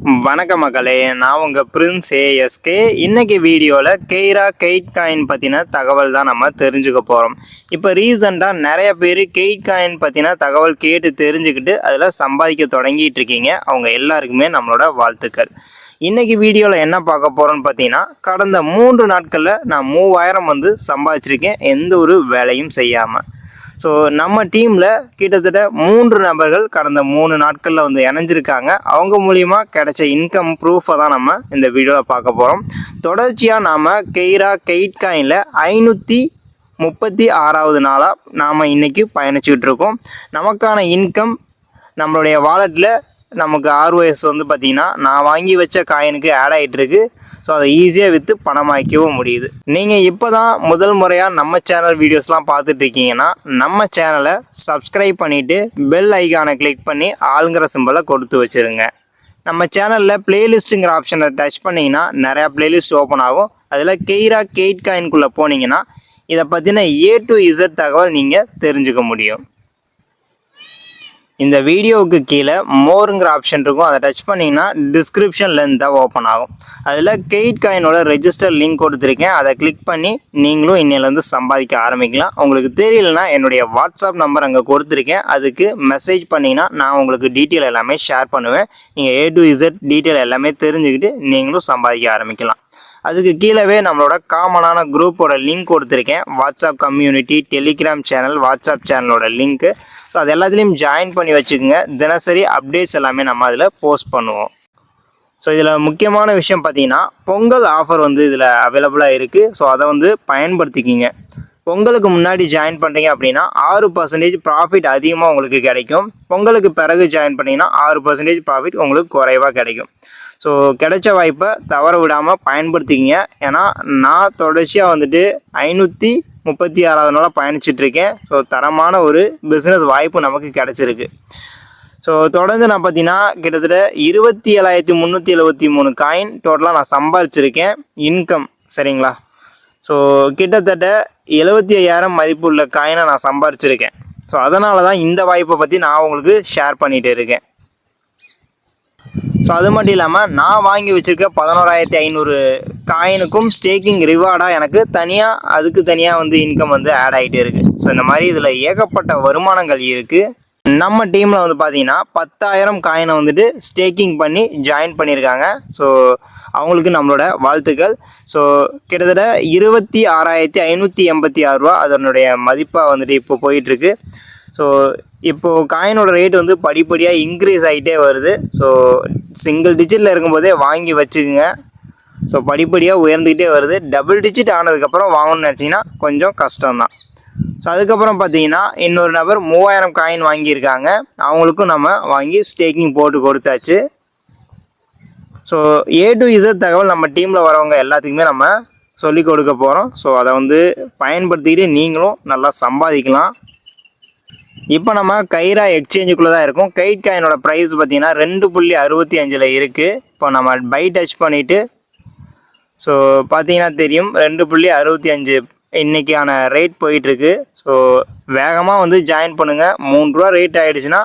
வணக்க மக்களே, நான் உங்கள் பிரின்ஸ் ஏஎஸ்கே. இன்றைக்கி வீடியோவில் கெய்ரா கெயிட் காயின் பற்றின தகவல் தான் நம்ம தெரிஞ்சுக்க போகிறோம். இப்போ ரீசெண்டாக நிறைய பேர் கெயிட் காயின் பற்றின தகவல் கேட்டு தெரிஞ்சுக்கிட்டு அதில் சம்பாதிக்க தொடங்கிட்டு இருக்கீங்க. அவங்க எல்லாருக்குமே நம்மளோட வாழ்த்துக்கள். இன்றைக்கி வீடியோவில் என்ன பார்க்க போகிறோன்னு பார்த்தீங்கன்னா, கடந்த 3 நாட்களில் நான் 3000 சம்பாதிச்சிருக்கேன், எந்த ஒரு வேலையும் செய்யாமல். ஸோ நம்ம டீமில் கிட்டத்தட்ட 3 நபர்கள் கடந்த 3 நாட்களில் இணைஞ்சிருக்காங்க. அவங்க மூலிமா கிடைச்ச இன்கம் ப்ரூஃபை தான் நம்ம இந்த வீடியோவில் பார்க்க போகிறோம். தொடர்ச்சியாக நாம் கெய்ரா கெயிட் காயினில் 536வது நாளாக நாம் இன்றைக்கி பயணிச்சுக்கிட்டு இருக்கோம். நமக்கான இன்கம் நம்மளுடைய வாலெட்டில் நமக்கு ROS பார்த்திங்கன்னா நான் வாங்கி வச்ச காயினுக்கு ஆட் ஆகிட்டுருக்கு. ஸோ அதை ஈஸியாக விற்று பணமாக்கவும் முடியுது. நீங்கள் இப்போ தான் முதல் முறையாக நம்ம சேனல் வீடியோஸ்லாம் பார்த்துட்டு இருக்கீங்கன்னா நம்ம சேனலை சப்ஸ்கிரைப் பண்ணிவிட்டு பெல் ஐக்கானை கிளிக் பண்ணி ஆளுங்கிற சிம்பிளை கொடுத்து வச்சுருங்க. நம்ம சேனலில் ப்ளேலிஸ்ட்டுங்கிற ஆப்ஷனை டச் பண்ணிங்கன்னா நிறையா ப்ளேலிஸ்ட் ஓப்பன் ஆகும். அதில் கெய்ரா கெயிட் காயின்குள்ளே போனீங்கன்னா இதை பற்றின A to Z தகவல் நீங்கள் தெரிஞ்சுக்க முடியும். இந்த வீடியோவுக்கு கீழே மோருங்கிற ஆப்ஷன் இருக்கும், அதை டச் பண்ணிங்கன்னா டிஸ்கிரிப்ஷன் லென்த்தாக ஓப்பன் ஆகும். அதில் கெயிட் காயினோட ரெஜிஸ்டர் லிங்க் கொடுத்துருக்கேன், அதை கிளிக் பண்ணி நீங்களும் இன்னிலேருந்து சம்பாதிக்க ஆரம்பிக்கலாம். உங்களுக்கு தெரியலனா என்னுடைய வாட்ஸ்அப் நம்பர் அங்கே கொடுத்துருக்கேன், அதுக்கு மெசேஜ் பண்ணிங்கன்னா நான் உங்களுக்கு டீட்டெயில் எல்லாமே ஷேர் பண்ணுவேன். நீங்கள் A to Z டீட்டெயில் எல்லாமே தெரிஞ்சுக்கிட்டு நீங்களும் சம்பாதிக்க ஆரம்பிக்கலாம். அதுக்கு கீழவே நம்மளோட காமனான குரூப்போட லிங்க் கொடுத்துருக்கேன். WhatsApp community, Telegram channel, WhatsApp சேனலோட லிங்க்கு. ஸோ அது எல்லாத்துலேயும் ஜாயின் பண்ணி வச்சுக்கோங்க. தினசரி அப்டேட்ஸ் எல்லாமே நம்ம அதில் போஸ்ட் பண்ணுவோம். ஸோ இதில் முக்கியமான விஷயம் பார்த்தீங்கன்னா, பொங்கல் ஆஃபர் இதில் அவைலபிளாக இருக்குது. ஸோ அதை பயன்படுத்திக்கிங்க. பொங்கலுக்கு முன்னாடி ஜாயின் பண்ணுறீங்க அப்படின்னா 6% ப்ராஃபிட் அதிகமாக உங்களுக்கு கிடைக்கும். பொங்கலுக்கு பிறகு ஜாயின் பண்ணிங்கன்னா 6% ப்ராஃபிட் உங்களுக்கு குறைவாக கிடைக்கும். ஸோ கிடைச்ச வாய்ப்பை தவற விடாமல் பயன்படுத்திக்கிங்க. ஏன்னா நான் தொடர்ச்சியாக 536வது நாளாக பயணிச்சிட்ருக்கேன். ஸோ தரமான ஒரு பிஸ்னஸ் வாய்ப்பு நமக்கு கிடச்சிருக்கு. ஸோ தொடர்ந்து நான் பார்த்தீங்கன்னா கிட்டத்தட்ட 27,373 காயின் டோட்டலாக நான் சம்பாதிச்சிருக்கேன் இன்கம். சரிங்களா? ஸோ கிட்டத்தட்ட 75,000 மதிப்புள்ள காயினை நான் சம்பாதிச்சிருக்கேன். ஸோ அதனால தான் இந்த வாய்ப்பை பற்றி நான் உங்களுக்கு ஷேர் பண்ணிகிட்டு இருக்கேன். ஸோ அது மட்டும் இல்லாமல் நான் வாங்கி வச்சுருக்க 11,500 காயினுக்கும் ஸ்டேக்கிங் ரிவார்டாக எனக்கு அதுக்கு தனியாக இன்கம் ஆட் ஆகிட்டே இருக்குது. ஸோ இந்த மாதிரி இதில் ஏகப்பட்ட வருமானங்கள் இருக்குது. நம்ம டீமில் பார்த்தீங்கன்னா 10,000 காயினை ஸ்டேக்கிங் பண்ணி ஜாயின் பண்ணியிருக்காங்க. ஸோ அவங்களுக்கு நம்மளோட வாழ்த்துக்கள். ஸோ கிட்டத்தட்ட 26,586 ரூபா அதனுடைய மதிப்பாக இப்போ போயிட்டுருக்கு. ஸோ இப்போது காயினோட ரேட் படிப்படியாக இன்க்ரீஸ் ஆகிட்டே வருது. ஸோ சிங்கிள் டிஜிட்டில் இருக்கும்போதே வாங்கி வச்சுக்குங்க. ஸோ படிப்படியாக உயர்ந்துக்கிட்டே வருது. டபுள் டிஜிட் ஆனதுக்கப்புறம் வாங்கணும்னு நினச்சிங்கன்னா கொஞ்சம் கஷ்டம்தான். ஸோ அதுக்கப்புறம் பார்த்தீங்கன்னா இன்னொரு நபர் 3000 காயின் வாங்கியிருக்காங்க. அவங்களுக்கும் நம்ம வாங்கி ஸ்டேக்கிங் போட்டு கொடுத்தாச்சு. ஸோ A to Z தகவல் நம்ம டீமில் வரவங்க எல்லாத்துக்குமே நம்ம சொல்லிக் கொடுக்க போகிறோம். ஸோ அதை பயன்படுத்திக்கிட்டு நீங்களும் நல்லா சம்பாதிக்கலாம். இப்போ நம்ம கைரா எக்ஸ்சேஞ்சுக்குள்ளே தான் இருக்கும். கெயிட் காயினோட ப்ரைஸ் பார்த்தீங்கன்னா 2.65 இருக்குது. இப்போ நம்ம பை டச் பண்ணிவிட்டு ஸோ பார்த்தீங்கன்னா தெரியும் 2.65 இன்றைக்கான ரேட் போயிட்டுருக்கு. ஸோ வேகமாக ஜாயின் பண்ணுங்கள். 3 ரூபா ரேட் ஆகிடுச்சுன்னா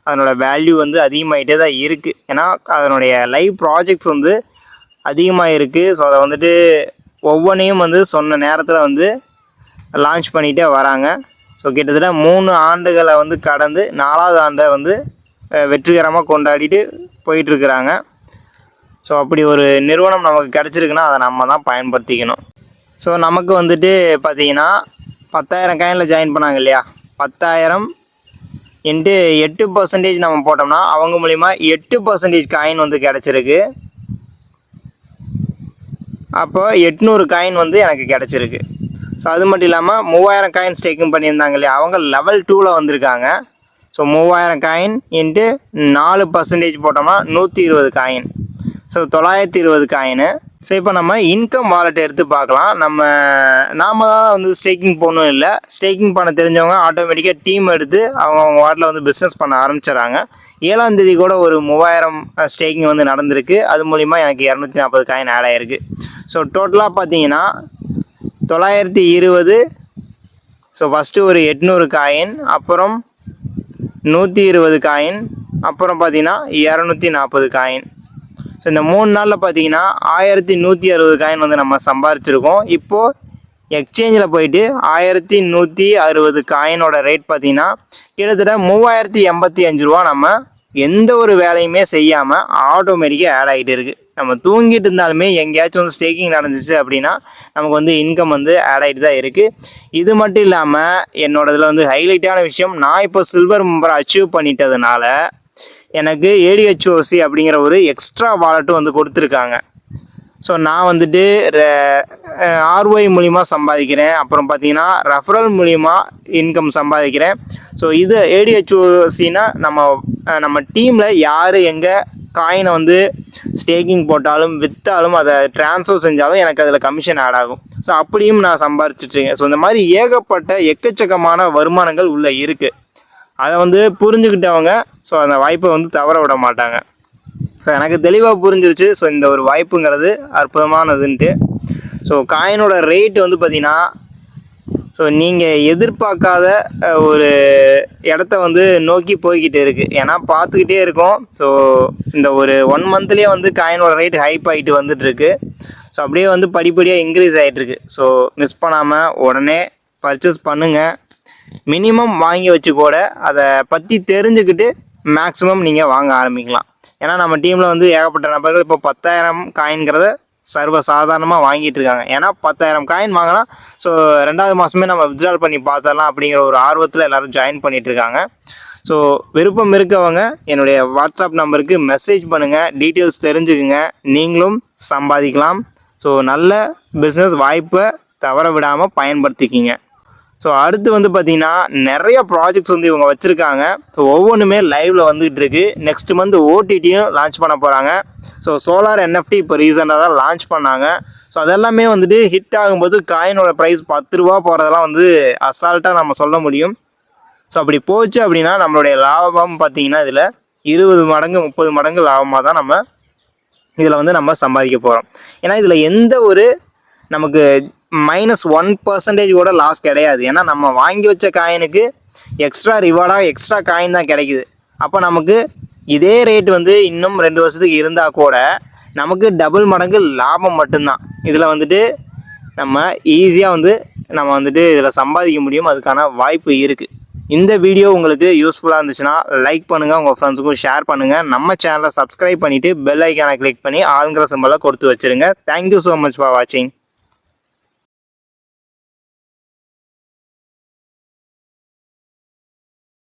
அதனோட வேல்யூ அதிகமாகிட்டே தான் இருக்குது. ஏன்னா அதனுடைய லைவ் ப்ராஜெக்ட்ஸ் அதிகமாக இருக்குது. ஸோ அதை ஒவ்வொன்றையும் சொன்ன நேரத்தில் லான்ச் பண்ணிகிட்டே வராங்க. ஸோ கிட்டத்தட்ட 3 ஆண்டுகளை கடந்து 4வது ஆண்டை வெற்றிகரமாக கொண்டாடிட்டு போயிட்டுருக்குறாங்க. ஸோ அப்படி ஒரு நிறுவனம் நமக்கு கிடச்சிருக்குன்னா அதை நம்ம தான் பயன்படுத்திக்கணும். ஸோ நமக்கு பார்த்திங்கன்னா 10,000 காயினில் ஜாயின் பண்ணாங்க இல்லையா, 10,000 இன்ட்டு 8% நம்ம போட்டோம்னா அவங்க மூலிமா 8% காயின் கிடச்சிருக்கு. அப்போ 800 காயின் எனக்கு கிடச்சிருக்கு. ஸோ அது மட்டும் இல்லாமல் 3000 காயின் ஸ்டேக்கிங் பண்ணியிருந்தாங்க இல்லையா, அவங்க லெவல் 2ல் வந்திருக்காங்க. ஸோ 3000 காயின் இன்ட்டு 4% போட்டோம்னா 120 காயின். So 920 coin. ஸோ இப்போ நம்ம இன்கம் வாலெட் எடுத்து பார்க்கலாம். நாம் தான் ஸ்டேக்கிங் போகணும் இல்லை, ஸ்டேக்கிங் பண்ண தெரிஞ்சவங்க ஆட்டோமேட்டிக்காக டீம் எடுத்து அவங்க வாட்டில் பிஸ்னஸ் பண்ண ஆரம்பிச்சிடறாங்க. 7ஆம் தேதி கூட ஒரு 3000 ஸ்டேக்கிங் நடந்திருக்கு. அது மூலிமா எனக்கு 240 காயின் ஆட் ஆகிருக்கு. ஸோ டோட்டலாக பார்த்தீங்கன்னா 920. ஸோ ஃபஸ்ட்டு ஒரு 800 காயின், அப்புறம் 120 காயின், அப்புறம் பார்த்தீங்கன்னா 240 காயின். ஸோ இந்த 3 நாளில் பார்த்தீங்கன்னா 1160 காயின் வந்து நம்ம சம்பாரிச்சிருக்கோம். இப்போது எக்ஸ்சேஞ்சில் போயிட்டு 1160 காயினோட ரேட் பார்த்தீங்கன்னா கிட்டத்தட்ட 3085 ரூபா நம்ம எந்த ஒரு வேலையுமே செய்யாமல் ஆட்டோமேட்டிக்காக ஆட் ஆகிட்டு இருக்குது. நம்ம தூங்கிட்டு இருந்தாலுமே எங்கேயாச்சும் வந்து ஸ்டேக்கிங் நடந்துச்சு அப்படின்னா நமக்கு வந்து இன்கம் வந்து ஆட் ஆகிட்டு தான் இருக்குது. இது மட்டும் இல்லாமல் என்னோட இதில் வந்து ஹைலைட்டான விஷயம், நான் இப்போ சில்வர் மெம்பரை அச்சீவ் பண்ணிட்டதுனால எனக்கு ADHOC அப்படிங்கிற ஒரு எக்ஸ்ட்ரா வாலெட்டும் வந்து கொடுத்துருக்காங்க. ஸோ நான் வந்துட்டு ROI மூலிமா சம்பாதிக்கிறேன். அப்புறம் பார்த்தீங்கன்னா ரெஃபரல் மூலிமா இன்கம் சம்பாதிக்கிறேன். ஸோ இது ADHOCனா நம்ம டீமில் யார் எங்கே காயினை வந்து ஸ்டேக்கிங் போட்டாலும் விற்றாலும் அதை ட்ரான்ஸ்ஃபர் செஞ்சாலும் எனக்கு அதில் கமிஷன் ஆட் ஆகும். ஸோ அப்படியும் நான் சம்பாரிச்சிட்ருக்கேன். ஸோ இந்த மாதிரி ஏகப்பட்ட எக்கச்சக்கமான வருமானங்கள் உள்ளே இருக்குது. அதை வந்து புரிஞ்சுக்கிட்டவங்க ஸோ அந்த வாய்ப்பை வந்து தவற விட மாட்டாங்க. ஸோ எனக்கு தெளிவாக புரிஞ்சிருச்சு. ஸோ இந்த ஒரு வாய்ப்புங்கிறது அற்புதமானதுன்ட்டு. ஸோ காயினோட ரேட்டு வந்து பார்த்திங்கன்னா ஸோ நீங்கள் எதிர்பார்க்காத ஒரு இடத்த வந்து நோக்கி போய்கிட்டு இருக்குது. ஏன்னா பார்த்துக்கிட்டே இருக்கோம். ஸோ இந்த ஒரு 1 மந்த்லேயே வந்து காயினோட ரேட் ஹைப் ஆகிட்டு வந்துட்டுருக்கு. ஸோ அப்படியே வந்து படிப்படியாக இன்க்ரீஸ் ஆகிட்டுருக்கு. ஸோ மிஸ் பண்ணாமல் உடனே பர்ச்சேஸ் பண்ணுங்கள். மினிமம் வாங்கி வச்சு கூட அதை பற்றி தெரிஞ்சுக்கிட்டு மேக்ஸிமம் நீங்கள் வாங்க ஆரம்பிக்கலாம். ஏன்னா நம்ம டீமில் வந்து ஏகப்பட்ட நபர்கள் இப்போ 10,000 காயின்கிறத சர்வ சாதாரணமாக வாங்கிட்டு இருக்காங்க. ஏன்னா 10,000 காயின் வாங்கினா ஸோ 2வது மாதமே நம்ம வித்ட்ரால் பண்ணி பார்த்தரலாம் அப்படிங்கிற ஒரு ஆர்வத்தில் எல்லோரும் ஜாயின் பண்ணிகிட்டு இருக்காங்க. ஸோ விருப்பம் இருக்கவங்க என்னுடைய வாட்ஸ்அப் நம்பருக்கு மெசேஜ் பண்ணுங்கள், டீட்டெயில்ஸ் தெரிஞ்சுக்குங்க, நீங்களும் சம்பாதிக்கலாம். ஸோ நல்ல பிஸ்னஸ் வாய்ப்பை தவற விடாமல் பயன்படுத்திக்கிங்க. ஸோ அடுத்து வந்து பார்த்திங்கன்னா நிறைய ப்ராஜெக்ட்ஸ் வந்து இவங்க வச்சுருக்காங்க. ஸோ ஒவ்வொன்றுமே லைவில் வந்துகிட்டு இருக்குது. நெக்ஸ்ட் மந்த் OTTயும் லான்ச் பண்ண போகிறாங்க. ஸோ சோலார் NFT இப்போ ரீசெண்டாக தான் லான்ச் பண்ணாங்க. ஸோ அதெல்லாமே வந்துட்டு ஹிட் ஆகும்போது காயினோட ப்ரைஸ் 10 ரூபா போகிறதெல்லாம் வந்து அசால்ட்டாக நம்ம சொல்ல முடியும். ஸோ அப்படி போச்சு அப்படின்னா நம்மளுடைய லாபம் பார்த்திங்கன்னா இதில் 20 மடங்கு 30 மடங்கு லாபமாக தான் நம்ம இதில் வந்து நம்ம சம்பாதிக்க போகிறோம். ஏன்னா இதில் எந்த ஒரு நமக்கு -1% கூட லாஸ் கிடையாது. ஏன்னா நம்ம வாங்கி வச்ச காயினுக்கு எக்ஸ்ட்ரா ரிவார்டாக எக்ஸ்ட்ரா காயின் தான் கிடைக்குது. அப்போ நமக்கு இதே ரேட் வந்து இன்னும் 2 வருஷத்துக்கு இருந்தால் கூட நமக்கு டபுள் மடங்கு லாபம் மட்டும்தான். இதில் வந்துட்டு நம்ம ஈஸியாக வந்து நம்ம வந்துட்டு இதில் சம்பாதிக்க முடியும். அதுக்கான வாய்ப்பு இருக்குது. இந்த வீடியோ உங்களுக்கு யூஸ்ஃபுல்லாக இருந்துச்சுன்னா லைக் பண்ணுங்கள், உங்கள் ஃப்ரெண்ட்ஸுக்கும் ஷேர் பண்ணுங்கள். நம்ம சேனலை சப்ஸ்கிரைப் பண்ணிவிட்டு பெல் ஐக்கானை கிளிக் பண்ணி ஆளுங்கிற சிம்பலை கொடுத்து வச்சுருங்க. தேங்க்யூ ஸோ மச் ஃபார் வாட்சிங்.